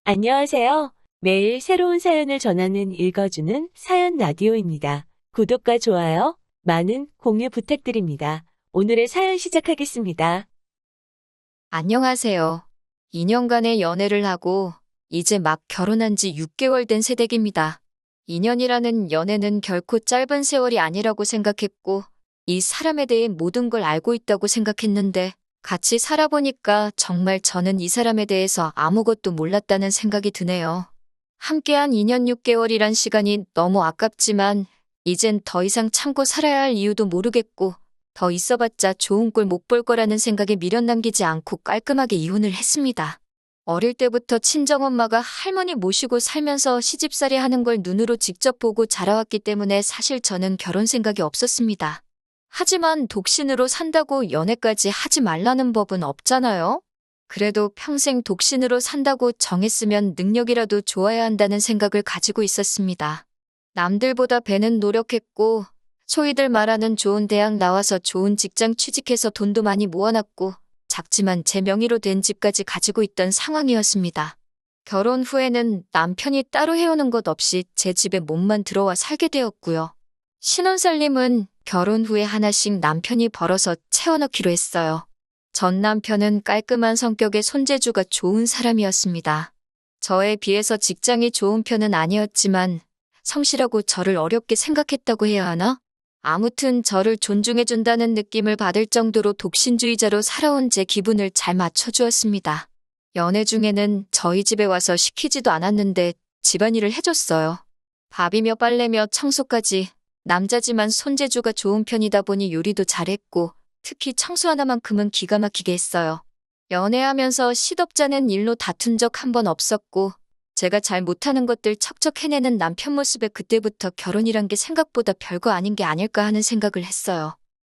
안녕하세요. 매일 새로운 사연을 전하는 읽어주는 사연 라디오입니다. 구독과 좋아요, 많은 공유 부탁드립니다. 오늘의 사연 시작하겠습니다. 안녕하세요. 2년간의 연애를 하고 이제 막 결혼한 지 6개월 된 새댁입니다. 2년이라는 연애는 결코 짧은 세월이 아니라고 생각했고 이 사람에 대해 모든 걸 알고 있다고 생각했는데 같이 살아보니까 정말 저는 이 사람에 대해서 아무것도 몰랐다는 생각이 드네요. 함께한 2년 6개월이란 시간이 너무 아깝지만 이젠 더 이상 참고 살아야 할 이유도 모르겠고 더 있어봤자 좋은 꼴 못 볼 거라는 생각에 미련 남기지 않고 깔끔하게 이혼을 했습니다. 어릴 때부터 친정엄마가 할머니 모시고 살면서 시집살이 하는 걸 눈으로 직접 보고 자라왔기 때문에 사실 저는 결혼 생각이 없었습니다. 하지만 독신으로 산다고 연애까지 하지 말라는 법은 없잖아요? 그래도 평생 독신으로 산다고 정했으면 능력이라도 좋아야 한다는 생각을 가지고 있었습니다. 남들보다 배는 노력했고 소위들 말하는 좋은 대학 나와서 좋은 직장 취직해서 돈도 많이 모아놨고 작지만 제 명의로 된 집까지 가지고 있던 상황이었습니다. 결혼 후에는 남편이 따로 해오는 것 없이 제 집에 몸만 들어와 살게 되었고요. 신혼살림은 결혼 후에 하나씩 남편이 벌어서 채워넣기로 했어요. 전 남편은 깔끔한 성격의 손재주가 좋은 사람이었습니다. 저에 비해서 직장이 좋은 편은 아니었지만 성실하고 저를 어렵게 생각했다고 해야 하나? 아무튼 저를 존중해준다는 느낌을 받을 정도로 독신주의자로 살아온 제 기분을 잘 맞춰주었습니다. 연애 중에는 저희 집에 와서 시키지도 않았는데 집안일을 해줬어요. 밥이며 빨래며 청소까지. 남자지만 손재주가 좋은 편이다 보니 요리도 잘했고 특히 청소 하나만큼은 기가 막히게 했어요. 연애하면서 시덥잖은 일로 다툰 적 한 번 없었고 제가 잘 못하는 것들 척척 해내는 남편 모습에 그때부터 결혼이란 게 생각보다 별거 아닌 게 아닐까 하는 생각을 했어요.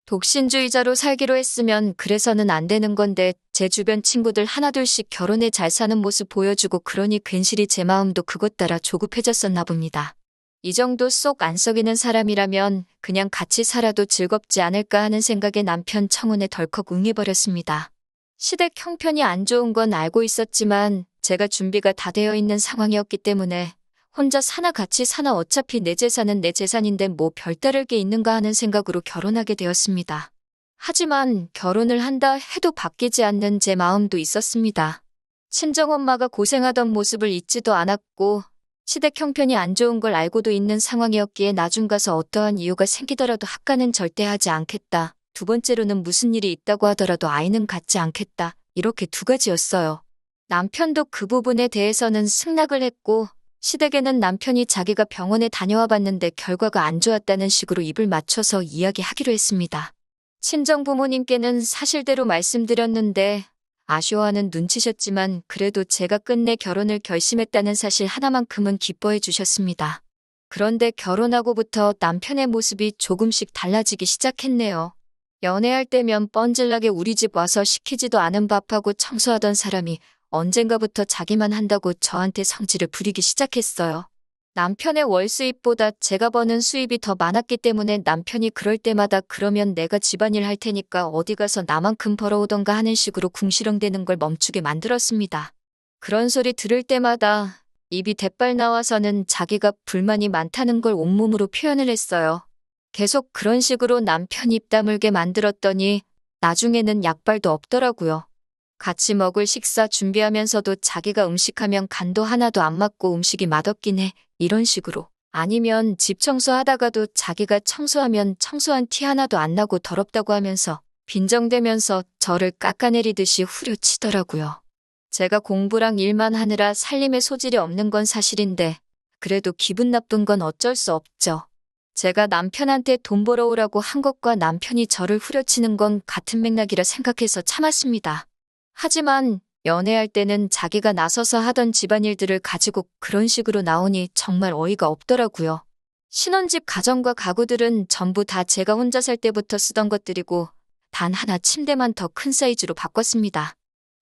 독신주의자로 살기로 했으면 그래서는 안 되는 건데 제 주변 친구들 하나둘씩 결혼해 잘 사는 모습 보여주고 그러니 괜시리 제 마음도 그것 따라 조급해졌었나 봅니다. 이 정도 쏙 안 썩이는 사람이라면 그냥 같이 살아도 즐겁지 않을까 하는 생각에 남편 청혼에 덜컥 응해버렸습니다. 시댁 형편이 안 좋은 건 알고 있었지만 제가 준비가 다 되어 있는 상황이었기 때문에 혼자 사나 같이 사나 어차피 내 재산은 내 재산인데 뭐 별다를 게 있는가 하는 생각으로 결혼하게 되었습니다. 하지만 결혼을 한다 해도 바뀌지 않는 제 마음도 있었습니다. 친정엄마가 고생하던 모습을 잊지도 않았고 시댁 형편이 안 좋은 걸 알고도 있는 상황이었기에 나중 가서 어떠한 이유가 생기더라도 학가는 절대 하지 않겠다. 두 번째로는 무슨 일이 있다고 하더라도 아이는 갖지 않겠다. 이렇게 두 가지였어요. 남편도 그 부분에 대해서는 승낙을 했고 시댁에는 남편이 자기가 병원에 다녀와 봤는데 결과가 안 좋았다는 식으로 입을 맞춰서 이야기하기로 했습니다. 친정 부모님께는 사실대로 말씀드렸는데 아쉬워하는 눈치셨지만 그래도 제가 끝내 결혼을 결심했다는 사실 하나만큼은 기뻐해 주셨습니다. 그런데 결혼하고부터 남편의 모습이 조금씩 달라지기 시작했네요. 연애할 때면 뻔질나게 우리 집 와서 시키지도 않은 밥하고 청소하던 사람이 언젠가부터 자기만 한다고 저한테 성질을 부리기 시작했어요. 남편의 월 수입보다 제가 버는 수입이 더 많았기 때문에 남편이 그럴 때마다 그러면 내가 집안일 할 테니까 어디 가서 나만큼 벌어오던가 하는 식으로 궁시렁대는 걸 멈추게 만들었습니다. 그런 소리 들을 때마다 입이 대빨 나와서는 자기가 불만이 많다는 걸 온몸으로 표현을 했어요. 계속 그런 식으로 남편 입 다물게 만들었더니 나중에는 약발도 없더라고요. 같이 먹을 식사 준비하면서도 자기가 음식하면 간도 하나도 안 맞고 음식이 맛없긴 해. 이런 식으로. 아니면 집 청소하다가도 자기가 청소하면 청소한 티 하나도 안 나고 더럽다고 하면서 빈정대면서 저를 깎아내리듯이 후려치더라고요. 제가 공부랑 일만 하느라 살림에 소질이 없는 건 사실인데 그래도 기분 나쁜 건 어쩔 수 없죠. 제가 남편한테 돈 벌어오라고 한 것과 남편이 저를 후려치는 건 같은 맥락이라 생각해서 참았습니다. 하지만 연애할 때는 자기가 나서서 하던 집안일들을 가지고 그런 식으로 나오니 정말 어이가 없더라고요. 신혼집 가전과 가구들은 전부 다 제가 혼자 살 때부터 쓰던 것들이고 단 하나 침대만 더 큰 사이즈로 바꿨습니다.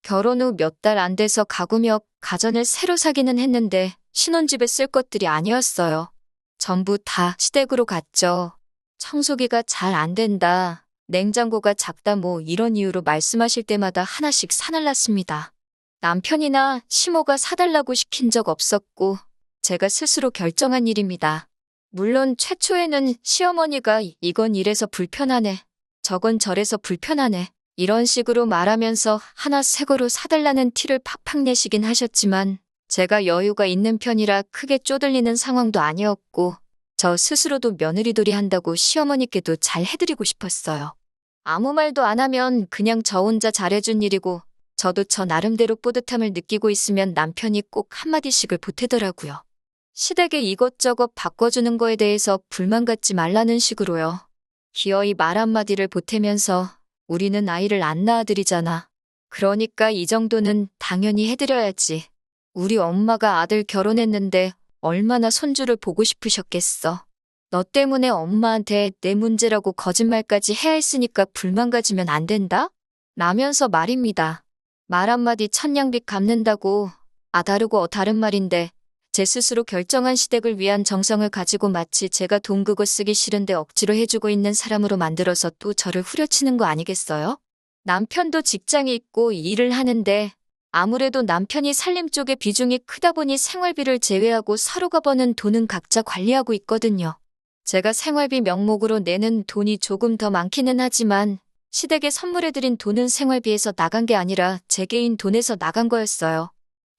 결혼 후 몇 달 안 돼서 가구며 가전을 새로 사기는 했는데 신혼집에 쓸 것들이 아니었어요. 전부 다 시댁으로 갔죠. 청소기가 잘 안 된다. 냉장고가 작다 뭐 이런 이유로 말씀하실 때마다 하나씩 사날랐습니다. 남편이나 시모가 사달라고 시킨 적 없었고 제가 스스로 결정한 일입니다. 물론 최초에는 시어머니가 이건 이래서 불편하네, 저건 저래서 불편하네 이런 식으로 말하면서 하나 새 거로 사달라는 티를 팍팍 내시긴 하셨지만 제가 여유가 있는 편이라 크게 쪼들리는 상황도 아니었고 저 스스로도 며느리돌이 한다고 시어머니께도 잘 해드리고 싶었어요. 아무 말도 안 하면 그냥 저 혼자 잘해준 일이고 저도 저 나름대로 뿌듯함을 느끼고 있으면 남편이 꼭 한마디씩을 보태더라고요. 시댁에 이것저것 바꿔주는 거에 대해서 불만 갖지 말라는 식으로요. 기어이 말 한마디를 보태면서 우리는 아이를 안 낳아드리잖아. 그러니까 이 정도는 당연히 해드려야지. 우리 엄마가 아들 결혼했는데 얼마나 손주를 보고 싶으셨겠어. 너 때문에 엄마한테 내 문제라고 거짓말까지 해야 했으니까 불만 가지면 안 된다? 라면서 말입니다. 말 한마디 천냥빚 갚는다고 다르고 다른 말인데 제 스스로 결정한 시댁을 위한 정성을 가지고 마치 제가 돈 그거 쓰기 싫은데 억지로 해주고 있는 사람으로 만들어서 또 저를 후려치는 거 아니겠어요? 남편도 직장이 있고 일을 하는데 아무래도 남편이 살림 쪽에 비중이 크다 보니 생활비를 제외하고 서로가 버는 돈은 각자 관리하고 있거든요. 제가 생활비 명목으로 내는 돈이 조금 더 많기는 하지만 시댁에 선물해드린 돈은 생활비에서 나간 게 아니라 제 개인 돈에서 나간 거였어요.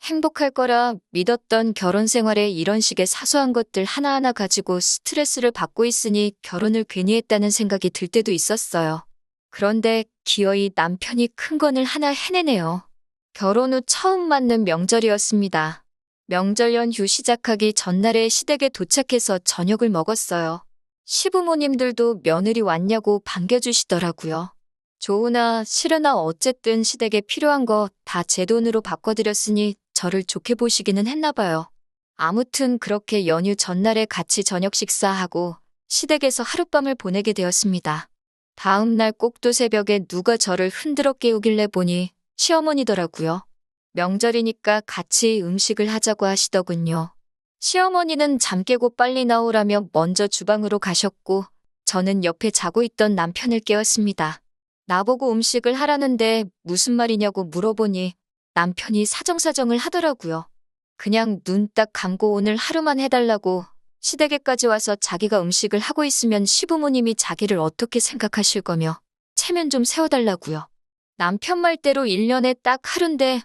행복할 거라 믿었던 결혼 생활에 이런 식의 사소한 것들 하나하나 가지고 스트레스를 받고 있으니 결혼을 괜히 했다는 생각이 들 때도 있었어요. 그런데 기어이 남편이 큰 건을 하나 해내네요. 결혼 후 처음 맞는 명절이었습니다. 명절 연휴 시작하기 전날에 시댁에 도착해서 저녁을 먹었어요. 시부모님들도 며느리 왔냐고 반겨주시더라고요. 좋으나 싫으나 어쨌든 시댁에 필요한 거 다 제 돈으로 바꿔드렸으니 저를 좋게 보시기는 했나 봐요. 아무튼 그렇게 연휴 전날에 같이 저녁 식사하고 시댁에서 하룻밤을 보내게 되었습니다. 다음 날 꼭두 새벽에 누가 저를 흔들어 깨우길래 보니 시어머니더라고요. 명절이니까 같이 음식을 하자고 하시더군요. 시어머니는 잠 깨고 빨리 나오라며 먼저 주방으로 가셨고 저는 옆에 자고 있던 남편을 깨웠습니다. 나보고 음식을 하라는데 무슨 말이냐고 물어보니 남편이 사정사정을 하더라고요. 그냥 눈 딱 감고 오늘 하루만 해달라고 시댁에까지 와서 자기가 음식을 하고 있으면 시부모님이 자기를 어떻게 생각하실 거며 체면 좀 세워달라고요. 남편 말대로 1년에 딱 하루인데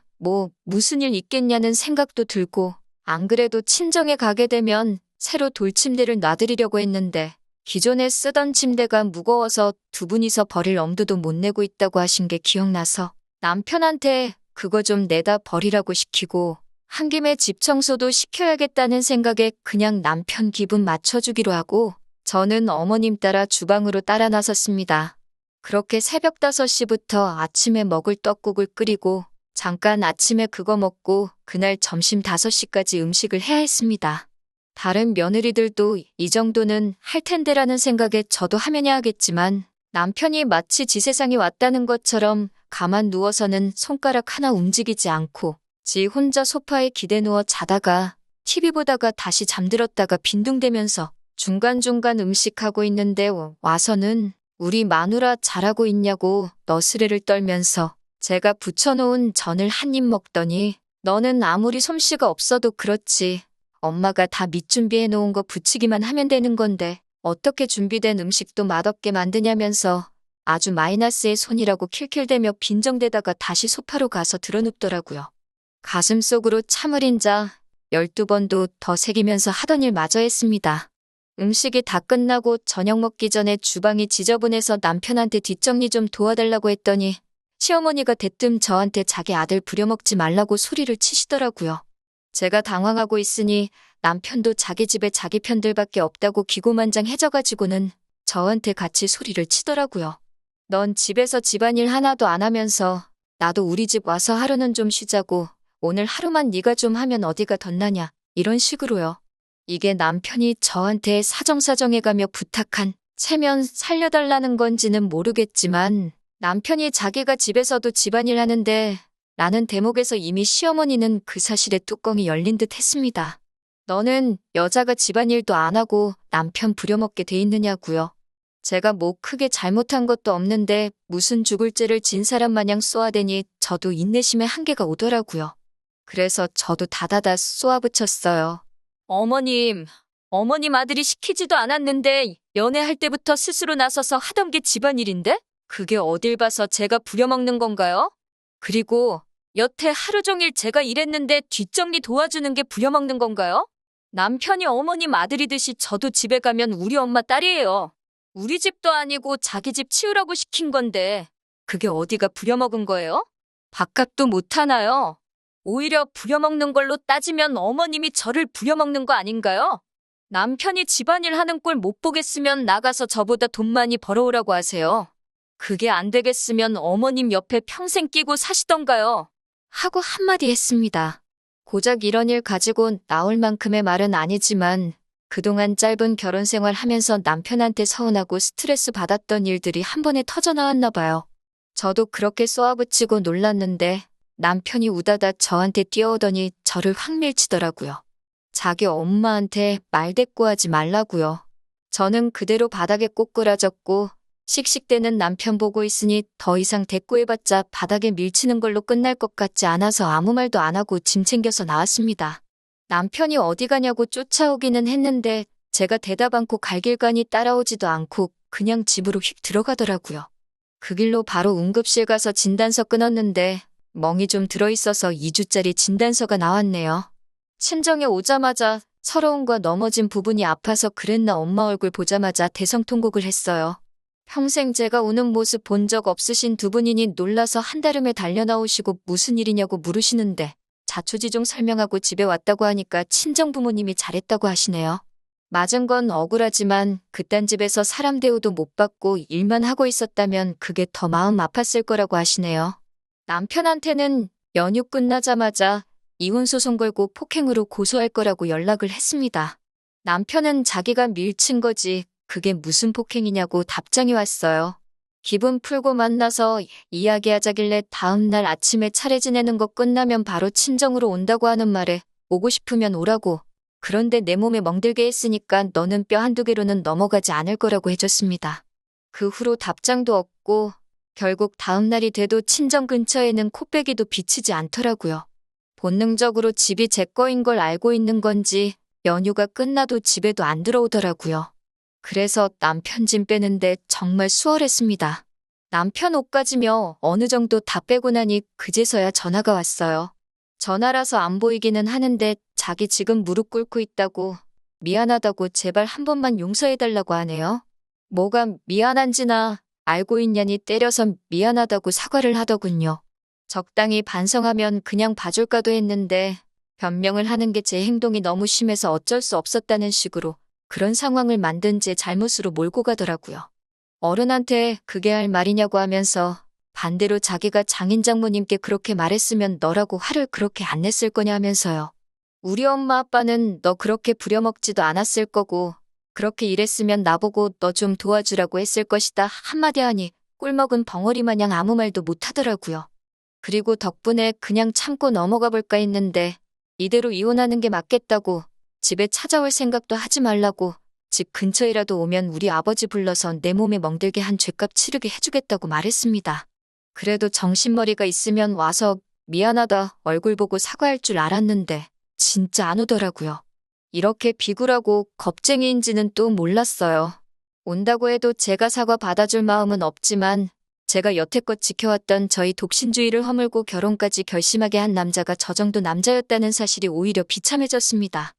무슨 일 있겠냐는 생각도 들고 안 그래도 친정에 가게 되면 새로 돌침대를 놔드리려고 했는데 기존에 쓰던 침대가 무거워서 두 분이서 버릴 엄두도 못 내고 있다고 하신 게 기억나서 남편한테 그거 좀 내다 버리라고 시키고 한 김에 집 청소도 시켜야겠다는 생각에 그냥 남편 기분 맞춰주기로 하고 저는 어머님 따라 주방으로 따라 나섰습니다. 그렇게 새벽 5시부터 아침에 먹을 떡국을 끓이고 잠깐 아침에 그거 먹고 그날 점심 5시까지 음식을 해야 했습니다. 다른 며느리들도 이 정도는 할 텐데라는 생각에 저도 하면야 하겠지만 남편이 마치 지 세상이 왔다는 것처럼 가만 누워서는 손가락 하나 움직이지 않고 지 혼자 소파에 기대 누워 자다가 TV 보다가 다시 잠들었다가 빈둥대면서 중간중간 음식하고 있는데 와서는 우리 마누라 잘하고 있냐고 너스레를 떨면서 제가 부쳐놓은 전을 한 입 먹더니 너는 아무리 솜씨가 없어도 그렇지. 엄마가 다 밑준비해 놓은 거 부치기만 하면 되는 건데 어떻게 준비된 음식도 맛없게 만드냐면서 아주 마이너스의 손이라고 킬킬대며 빈정대다가 다시 소파로 가서 드러눕더라고요. 가슴속으로 참을 인자 12번도 더 새기면서 하던 일 마저 했습니다. 음식이 다 끝나고 저녁 먹기 전에 주방이 지저분해서 남편한테 뒷정리 좀 도와달라고 했더니 시어머니가 대뜸 저한테 자기 아들 부려먹지 말라고 소리를 치시더라고요. 제가 당황하고 있으니 남편도 자기 집에 자기 편들밖에 없다고 기고만장해져가지고는 저한테 같이 소리를 치더라고요. 넌 집에서 집안일 하나도 안 하면서 나도 우리 집 와서 하루는 좀 쉬자고 오늘 하루만 네가 좀 하면 어디가 덧나냐 이런 식으로요. 이게 남편이 저한테 사정사정해가며 부탁한 체면 살려달라는 건지는 모르겠지만 남편이 자기가 집에서도 집안일 하는데 라는 대목에서 이미 시어머니는 그 사실에 뚜껑이 열린 듯 했습니다. 너는 여자가 집안일도 안 하고 남편 부려먹게 돼 있느냐고요. 제가 뭐 크게 잘못한 것도 없는데 무슨 죽을 죄를 진 사람 마냥 쏘아대니 저도 인내심의 한계가 오더라고요. 그래서 저도 다다다 쏘아붙였어요. 어머님 아들이 시키지도 않았는데 연애할 때부터 스스로 나서서 하던 게 집안일인데? 그게 어딜 봐서 제가 부려먹는 건가요? 그리고 여태 하루 종일 제가 일했는데 뒷정리 도와주는 게 부려먹는 건가요? 남편이 어머님 아들이듯이 저도 집에 가면 우리 엄마 딸이에요. 우리 집도 아니고 자기 집 치우라고 시킨 건데 그게 어디가 부려먹은 거예요? 밥값도 못하나요? 오히려 부려먹는 걸로 따지면 어머님이 저를 부려먹는 거 아닌가요? 남편이 집안일 하는 꼴 못 보겠으면 나가서 저보다 돈 많이 벌어오라고 하세요. 그게 안 되겠으면 어머님 옆에 평생 끼고 사시던가요. 하고 한마디 했습니다. 고작 이런 일 가지고 나올 만큼의 말은 아니지만 그동안 짧은 결혼 생활 하면서 남편한테 서운하고 스트레스 받았던 일들이 한 번에 터져 나왔나 봐요. 저도 그렇게 쏘아붙이고 놀랐는데 남편이 우다다 저한테 뛰어오더니 저를 확 밀치더라고요. 자기 엄마한테 말대꾸하지 말라고요. 저는 그대로 바닥에 꼬꾸라졌고 씩씩대는 남편 보고 있으니 더 이상 대꾸해봤자 바닥에 밀치는 걸로 끝날 것 같지 않아서 아무 말도 안 하고 짐 챙겨서 나왔습니다. 남편이 어디 가냐고 쫓아오기는 했는데 제가 대답 않고 갈 길 가니 따라오지도 않고 그냥 집으로 휙 들어가더라고요. 그 길로 바로 응급실 가서 진단서 끊었는데 멍이 좀 들어있어서 2주짜리 진단서가 나왔네요. 친정에 오자마자 서러움과 넘어진 부분이 아파서 그랬나 엄마 얼굴 보자마자 대성통곡을 했어요. 평생 제가 우는 모습 본 적 없으신 두 분이니 놀라서 한달음에 달려나오시고 무슨 일이냐고 물으시는데 자초지종 설명하고 집에 왔다고 하니까 친정 부모님이 잘했다고 하시네요. 맞은 건 억울하지만 그딴 집에서 사람 대우도 못 받고 일만 하고 있었다면 그게 더 마음 아팠을 거라고 하시네요. 남편한테는 연휴 끝나자마자 이혼소송 걸고 폭행으로 고소할 거라고 연락을 했습니다. 남편은 자기가 밀친 거지 그게 무슨 폭행이냐고 답장이 왔어요. 기분 풀고 만나서 이야기하자길래 다음날 아침에 차례 지내는 거 끝나면 바로 친정으로 온다고 하는 말에 오고 싶으면 오라고. 그런데 내 몸에 멍들게 했으니까 너는 뼈 한두 개로는 넘어가지 않을 거라고 해줬습니다. 그 후로 답장도 없고 결국 다음날이 돼도 친정 근처에는 코빼기도 비치지 않더라고요. 본능적으로 집이 제 거인 걸 알고 있는 건지 연휴가 끝나도 집에도 안 들어오더라고요. 그래서 남편 짐 빼는데 정말 수월했습니다. 남편 옷가지며 어느 정도 다 빼고 나니 그제서야 전화가 왔어요. 전화라서 안 보이기는 하는데 자기 지금 무릎 꿇고 있다고 미안하다고 제발 한 번만 용서해달라고 하네요. 뭐가 미안한지나 알고 있냐니 때려서 미안하다고 사과를 하더군요. 적당히 반성하면 그냥 봐줄까도 했는데 변명을 하는 게 제 행동이 너무 심해서 어쩔 수 없었다는 식으로 그런 상황을 만든 제 잘못으로 몰고 가더라고요. 어른한테 그게 할 말이냐고 하면서 반대로 자기가 장인 장모님께 그렇게 말했으면 너라고 화를 그렇게 안 냈을 거냐 하면서요. 우리 엄마 아빠는 너 그렇게 부려먹지도 않았을 거고 그렇게 일했으면 나보고 너 좀 도와주라고 했을 것이다 한마디 하니 꿀먹은 벙어리 마냥 아무 말도 못 하더라고요. 그리고 덕분에 그냥 참고 넘어가 볼까 했는데 이대로 이혼하는 게 맞겠다고 집에 찾아올 생각도 하지 말라고 집 근처이라도 오면 우리 아버지 불러서 내 몸에 멍들게 한 죗값 치르게 해주겠다고 말했습니다. 그래도 정신머리가 있으면 와서 미안하다 얼굴 보고 사과할 줄 알았는데 진짜 안 오더라고요. 이렇게 비굴하고 겁쟁이인지는 또 몰랐어요. 온다고 해도 제가 사과 받아줄 마음은 없지만 제가 여태껏 지켜왔던 저희 독신주의를 허물고 결혼까지 결심하게 한 남자가 저 정도 남자였다는 사실이 오히려 비참해졌습니다.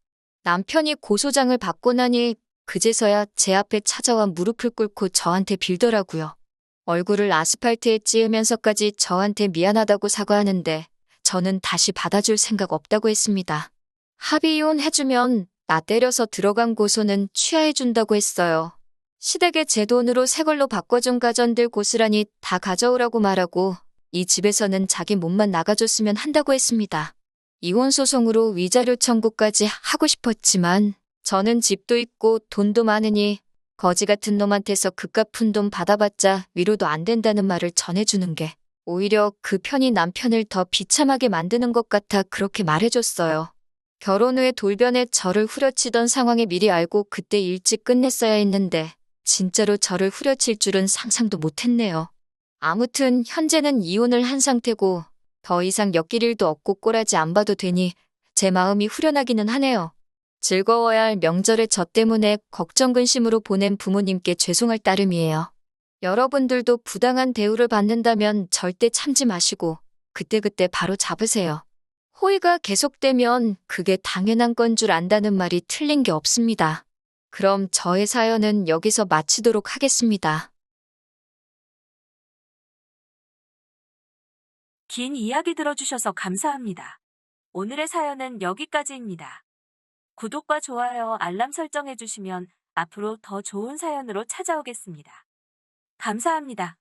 남편이 고소장을 받고 나니 그제서야 제 앞에 찾아와 무릎을 꿇고 저한테 빌더라고요. 얼굴을 아스팔트에 찌으면서까지 저한테 미안하다고 사과하는데 저는 다시 받아줄 생각 없다고 했습니다. 합의 이혼 해주면 나 때려서 들어간 고소는 취하해준다고 했어요. 시댁에 제 돈으로 새 걸로 바꿔준 가전들 고스란히 다 가져오라고 말하고 이 집에서는 자기 몸만 나가줬으면 한다고 했습니다. 이혼 소송으로 위자료 청구까지 하고 싶었지만 저는 집도 있고 돈도 많으니 거지 같은 놈한테서 그깟 푼 돈 받아봤자 위로도 안 된다는 말을 전해주는 게 오히려 그 편이 남편을 더 비참하게 만드는 것 같아 그렇게 말해줬어요. 결혼 후에 돌변에 저를 후려치던 상황에 미리 알고 그때 일찍 끝냈어야 했는데 진짜로 저를 후려칠 줄은 상상도 못했네요. 아무튼 현재는 이혼을 한 상태고 더 이상 엮일 일도 없고 꼬라지 안 봐도 되니 제 마음이 후련하기는 하네요. 즐거워야 할 명절에 저 때문에 걱정 근심으로 보낸 부모님께 죄송할 따름이에요. 여러분들도 부당한 대우를 받는다면 절대 참지 마시고 그때그때 바로 잡으세요. 호의가 계속되면 그게 당연한 건 줄 안다는 말이 틀린 게 없습니다. 그럼 저의 사연은 여기서 마치도록 하겠습니다. 긴 이야기 들어주셔서 감사합니다. 오늘의 사연은 여기까지입니다. 구독과 좋아요, 알람 설정해주시면 앞으로 더 좋은 사연으로 찾아오겠습니다. 감사합니다.